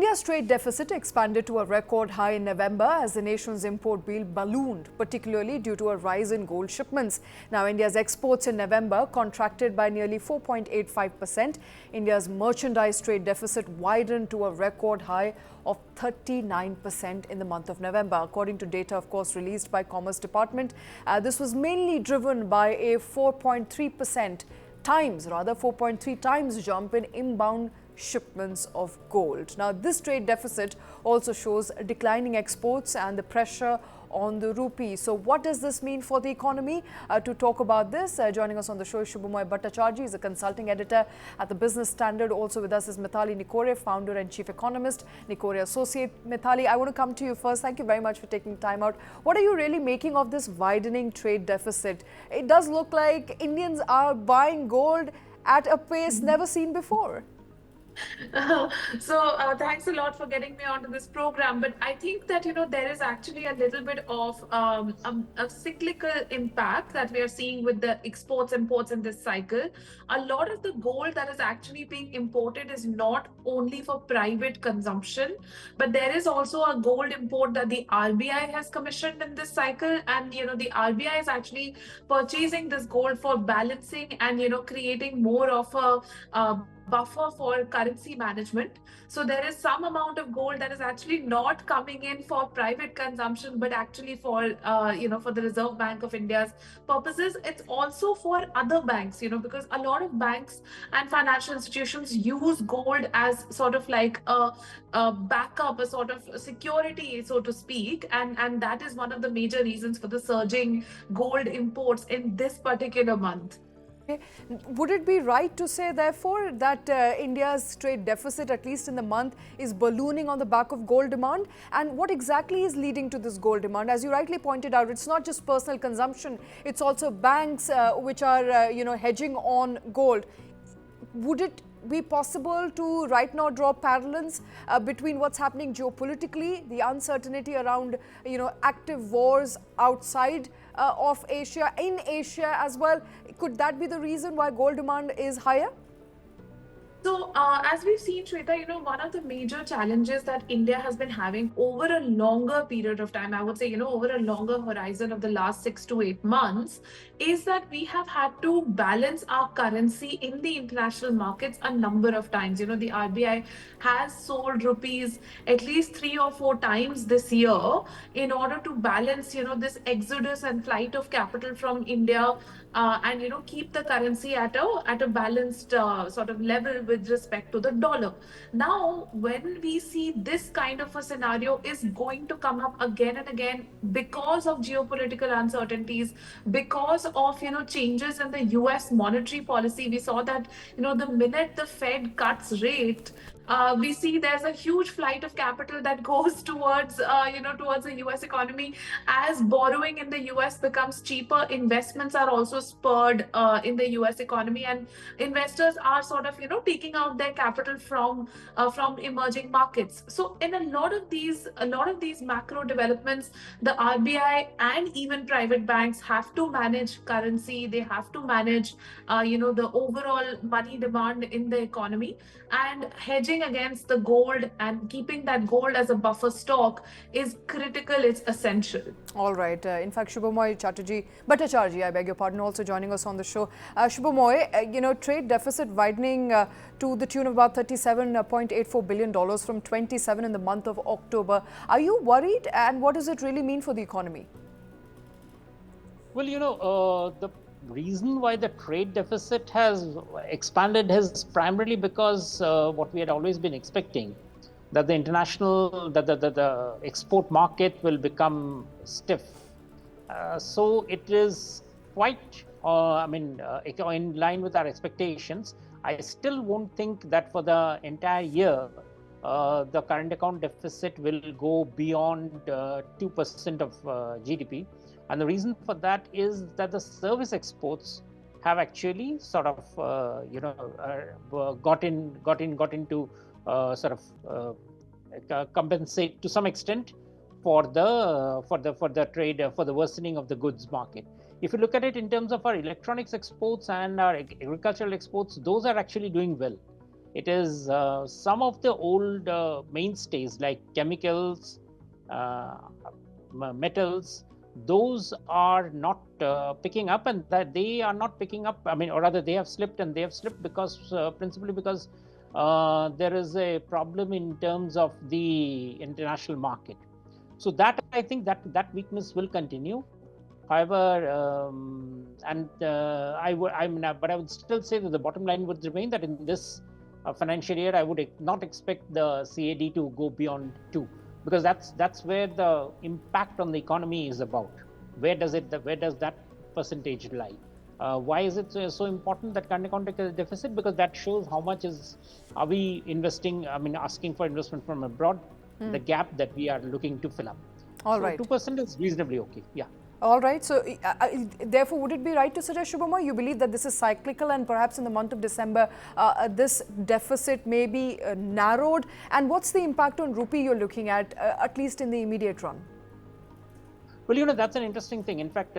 India's trade deficit expanded to a record high in November as the nation's import bill ballooned, particularly due to a rise in gold shipments. Now, India's exports in November contracted by nearly 4.85%. India's merchandise trade deficit widened to a record high of 39% in the month of November, according to data, of course, released by Commerce Department. This was mainly driven by a 4.3 times jump in inbound shipments of gold. Now, this trade deficit also shows declining exports and the pressure on the rupee. So what does this mean for the economy? To talk about this, joining us on the show is Shubhamoy Bhattacharjee, is a consulting editor at the Business Standard. Also with us is Mithali Nikore, founder and chief economist, Nikore Associate. Mithali, I want to come to you first. Thank you very much for taking time out. What are you really making of this widening trade deficit? It does look like Indians are buying gold at a pace never seen before. Thanks a lot for getting me onto this program. But I think that, there is actually a little bit of a cyclical impact that we are seeing with the exports, imports in this cycle. A lot of the gold that is actually being imported is not only for private consumption, but there is also a gold import that the RBI has commissioned in this cycle. And, the RBI is actually purchasing this gold for balancing and, creating more of a buffer for currency management. So there is some amount of gold that is actually not coming in for private consumption, but actually for for the Reserve Bank of India's purposes. It's also for other banks, because a lot of banks and financial institutions use gold as sort of like a backup, a sort of security, so to speak, and that is one of the major reasons for the surging gold imports in this particular month. Would it be right to say, therefore, that India's trade deficit, at least in the month, is ballooning on the back of gold demand? And what exactly is leading to this gold demand? As you rightly pointed out, it's not just personal consumption, it's also banks which are, hedging on gold. Would it be possible to right now draw parallels between what's happening geopolitically, the uncertainty around, active wars outside of Asia, in Asia as well? Could that be the reason why gold demand is higher? So, as we've seen, Shweta, one of the major challenges that India has been having over a longer period of time, I would say, over a longer horizon of the last 6 to 8 months, is that we have had to balance our currency in the international markets a number of times. The RBI has sold rupees at least 3 or 4 times this year in order to balance, this exodus and flight of capital from India, and keep the currency at a balanced sort of level with respect to the dollar. Now, when we see this kind of a scenario is going to come up again and again because of geopolitical uncertainties, because of changes in the US monetary policy. We saw that the minute the Fed cuts rate, we see there's a huge flight of capital that goes towards towards the US economy. As borrowing in the US becomes cheaper, investments are also spurred in the US economy, and investors are sort of taking out their capital from emerging markets. So in a lot of these macro developments, the RBI and even private banks have to manage currency. They have to manage the overall money demand in the economy, and hedging against the gold and keeping that gold as a buffer stock is critical. It's essential. All right. In fact, Shubhamoy Bhattacharjee, I beg your pardon, also joining us on the show. Shubhamoy, trade deficit widening to the tune of about $37.84 billion from 27 in the month of October. Are you worried, and what does it really mean for the economy? Well, the reason why the trade deficit has expanded is primarily because what we had always been expecting, that the international, the export market will become stiff. So it is quite, in line with our expectations. I still won't think that for the entire year, the current account deficit will go beyond 2% of GDP. And the reason for that is that the service exports have actually sort of, got into sort of compensate to some extent for the trade, for the worsening of the goods market. If you look at it in terms of our electronics exports and our agricultural exports, those are actually doing well. It is some of the old mainstays like chemicals, uh, metals, those are not picking up, and that they are not picking up. I mean, or rather, they have slipped, and they have slipped because principally because there is a problem in terms of the international market. So that I think that weakness will continue. However, and but I would still say that the bottom line would remain that in this financial year, I would not expect the CAD to go beyond 2, because that's where the impact on the economy is about. Where does that percentage lie? Why is it so important, that current account deficit? Because that shows how much are we investing. I mean, asking for investment from abroad, the gap that we are looking to fill up. All so right. 2% is reasonably okay. Yeah. All right. So, therefore, would it be right to suggest, Shubhamoy, you believe that this is cyclical and perhaps in the month of December, this deficit may be narrowed? And what's the impact on rupee you're looking at least in the immediate run? Well, that's an interesting thing. In fact,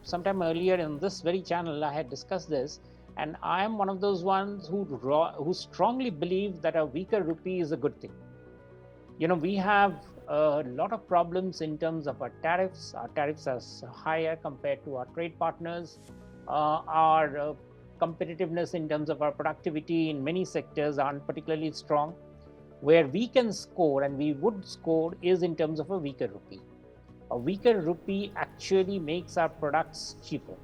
sometime earlier in this very channel, I had discussed this, and I am one of those ones who strongly believe that a weaker rupee is a good thing. We have a lot of problems in terms of our tariffs. Our tariffs are higher compared to our trade partners. Our competitiveness in terms of our productivity in many sectors aren't particularly strong. Where we can score, and we would score, is in terms of a weaker rupee. A weaker rupee actually makes our products cheaper,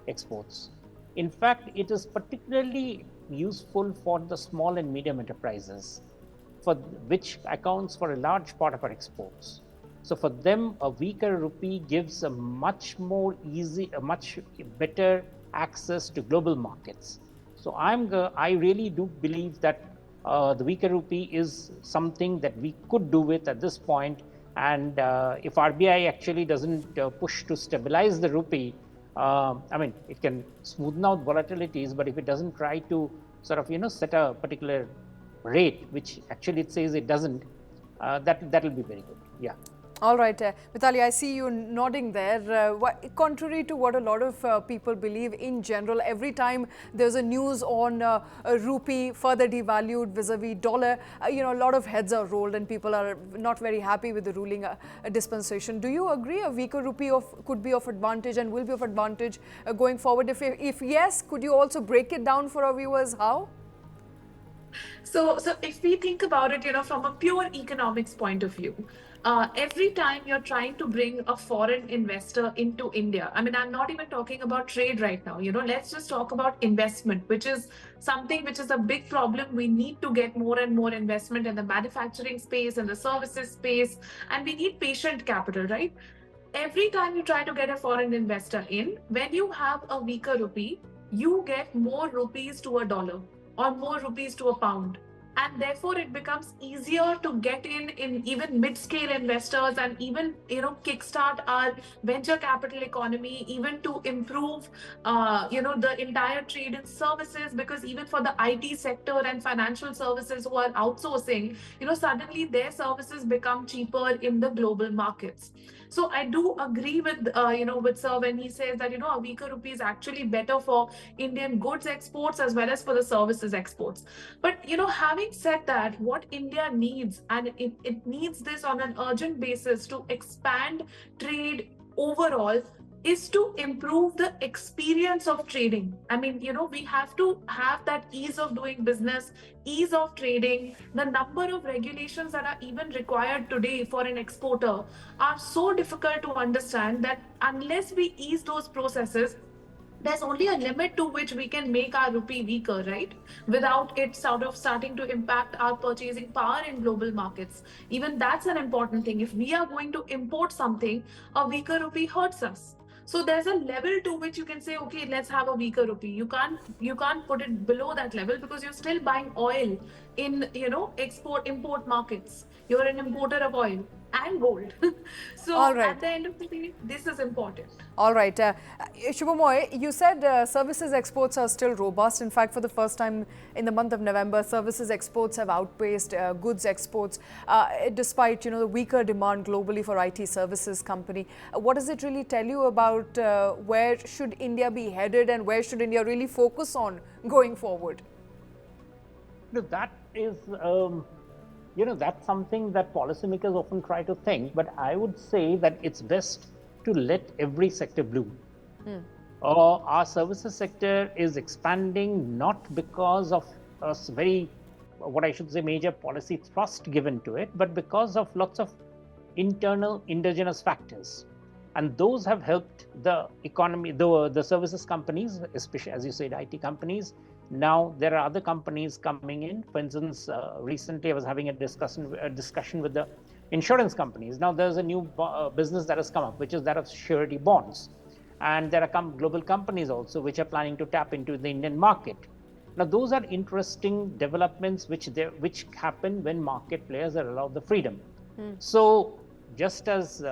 exports. In fact, it is particularly useful for the small and medium enterprises, for which accounts for a large part of our exports. So for them, a weaker rupee gives a much better access to global markets. So I really do believe that the weaker rupee is something that we could do with at this point. And if RBI actually doesn't push to stabilize the rupee, I mean, it can smoothen out volatilities, but if it doesn't try to sort of, set a particular rate, which actually it says it doesn't, that will be very good. Yeah. All right, Mitali, I see you nodding there. Contrary to what a lot of people believe in general, every time there's a news on a rupee further devalued vis-a-vis dollar, a lot of heads are rolled and people are not very happy with the ruling dispensation. Do you agree a weaker rupee could be of advantage and will be of advantage going forward? If yes, could you also break it down for our viewers? How? So if we think about it, from a pure economics point of view, every time you're trying to bring a foreign investor into India, I mean, I'm not even talking about trade right now, let's just talk about investment, which is something which is a big problem. We need to get more and more investment in the manufacturing space and the services space, and we need patient capital, right? Every time you try to get a foreign investor in, when you have a weaker rupee, you get more rupees to a dollar or more rupees to a pound, and therefore it becomes easier to get in even mid-scale investors, and even kickstart our venture capital economy, even to improve the entire trade and services, because even for the IT sector and financial services who are outsourcing, suddenly their services become cheaper in the global markets. So I do agree with with Sir when he says that a weaker rupee is actually better for Indian goods exports as well as for the services exports. But having said that, what India needs, and it needs this on an urgent basis to expand trade overall, is to improve the experience of trading. I mean, we have to have that ease of doing business, ease of trading. The number of regulations that are even required today for an exporter are so difficult to understand that unless we ease those processes, there's only a limit to which we can make our rupee weaker, right? Without it sort of starting to impact our purchasing power in global markets. Even that's an important thing. If we are going to import something, a weaker rupee hurts us. So there's a level to which you can say, okay, let's have a weaker rupee. You can't put it below that level, because you're still buying oil in import markets. You're an importer of oil and gold. So All right. at the end of the day, this is important. All right. Shubhamoy, you said services exports are still robust. In fact, for the first time in the month of November, services exports have outpaced goods exports, despite the weaker demand globally for IT services company. What does it really tell you about where should India be headed and where should India really focus on going forward? That is, that's something that policymakers often try to think, but I would say that it's best to let every sector bloom. Our services sector is expanding not because of a what I should say, major policy thrust given to it, but because of lots of internal endogenous factors. And those have helped the economy, the services companies, especially, as you said, IT companies. Now there are other companies coming in. For instance, recently I was having a discussion with the insurance companies. Now there's a new business that has come up, which is that of surety bonds. And there are global companies also which are planning to tap into the Indian market. Now those are interesting developments which happen when market players are allowed the freedom. So just as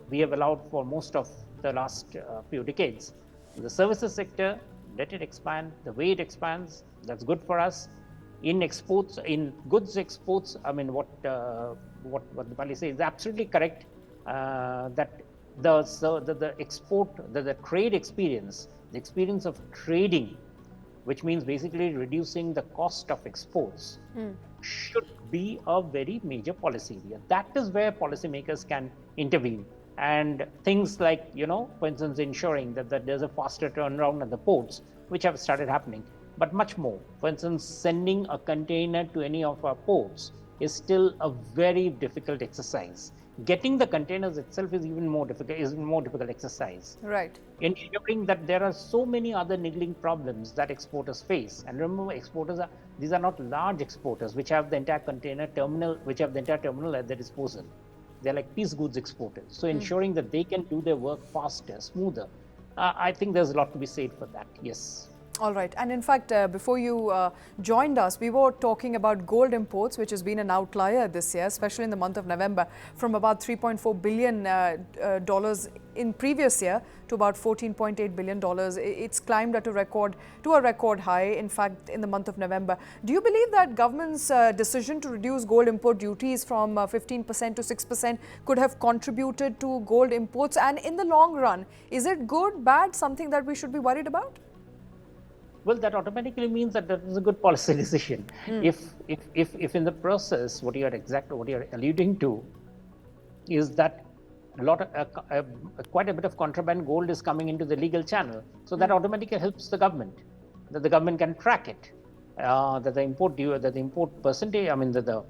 we have allowed for most of the last few decades, the services sector, let it expand the way it expands. That's good for us. In exports, in goods exports, I mean, what Dipali says is absolutely correct. That the export, the trade experience, the experience of trading, which means basically reducing the cost of exports, should be a very major policy area. That is where policymakers can intervene. And things like, for instance, ensuring that there's a faster turnaround at the ports, which have started happening, but much more. For instance, sending a container to any of our ports is still a very difficult exercise. Getting the containers itself is even more difficult exercise. Right. Ensuring that there are so many other niggling problems that exporters face. And remember, these are not large exporters which have the entire terminal at their disposal. They're like piece goods exporters. So ensuring that they can do their work faster, smoother. I think there's a lot to be said for that. Yes. All right. And in fact, before you joined us, we were talking about gold imports, which has been an outlier this year, especially in the month of November, from about $3.4 billion dollars in previous year to about $14.8 billion. It's climbed to a record high, in fact, in the month of November. Do you believe that government's decision to reduce gold import duties from 15% to 6% could have contributed to gold imports? And in the long run, is it good, bad, something that we should be worried about? Well, that automatically means that is a good policy decision. If in the process, what you're alluding to is that quite a bit of contraband gold is coming into the legal channel, so that automatically helps the government. That the government can track it. That the import percentage, I mean, the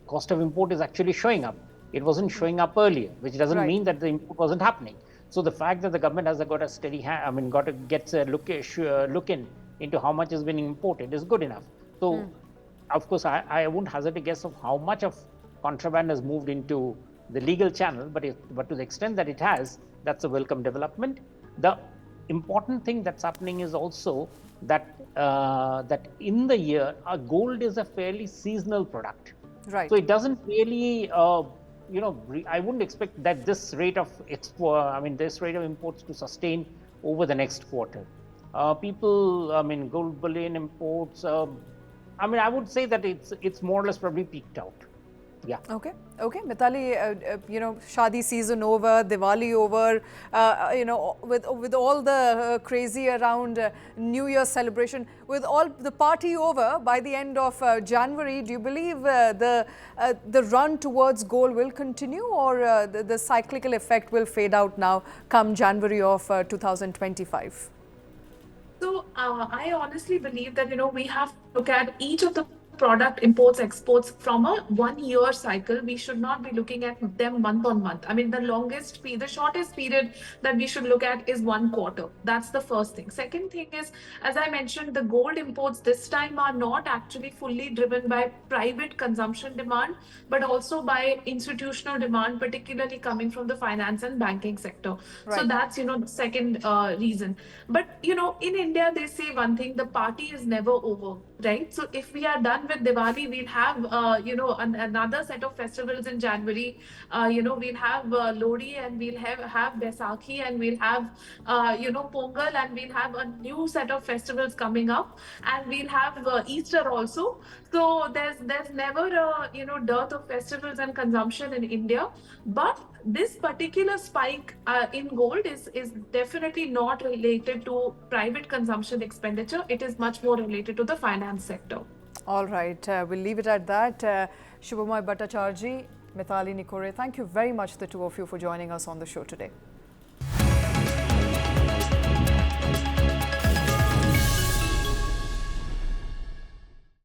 cost of import is actually showing up. It wasn't showing up earlier, which doesn't mean that the import wasn't happening. So the fact that the government has got a steady hand, gets a look into how much has been imported is good enough. So, of course, I won't hazard a guess of how much of contraband has moved into the legal channel, but to the extent that it has, that's a welcome development. The important thing that's happening is also that that in the year, gold is a fairly seasonal product. Right. So it doesn't really. I wouldn't expect that this rate of imports to sustain over the next quarter. Gold bullion imports. I would say that it's more or less probably peaked out. Yeah. Okay. Mithali, Shadi season over, Diwali over, with all the crazy around New Year celebration, with all the party over by the end of January, do you believe the run towards gold will continue, or the cyclical effect will fade out now come January of 2025? So I honestly believe that, we have to look at each of the product imports exports from a 1 year cycle. We should not be looking at them month on month. The shortest period that we should look at is 1 quarter. That's the first thing. Second thing is, as I mentioned, the gold imports this time are not actually fully driven by private consumption demand, but also by institutional demand, particularly coming from the finance and banking sector. Right. So that's, the second reason. But, in India, they say one thing: the party is never over, right? So if we are done with Diwali, we'll have another set of festivals in January. We'll have Lodi, and we'll have Baisakhi, and we'll have Pongal, and we'll have a new set of festivals coming up, and we'll have Easter also. So there's never a dearth of festivals and consumption in India. But this particular spike in gold is definitely not related to private consumption expenditure. It is much more related to the finance sector. All right, we'll leave it at that. Shubhamay Bhattacharjee, Mithali Nikore, thank you very much, the two of you, for joining us on the show today.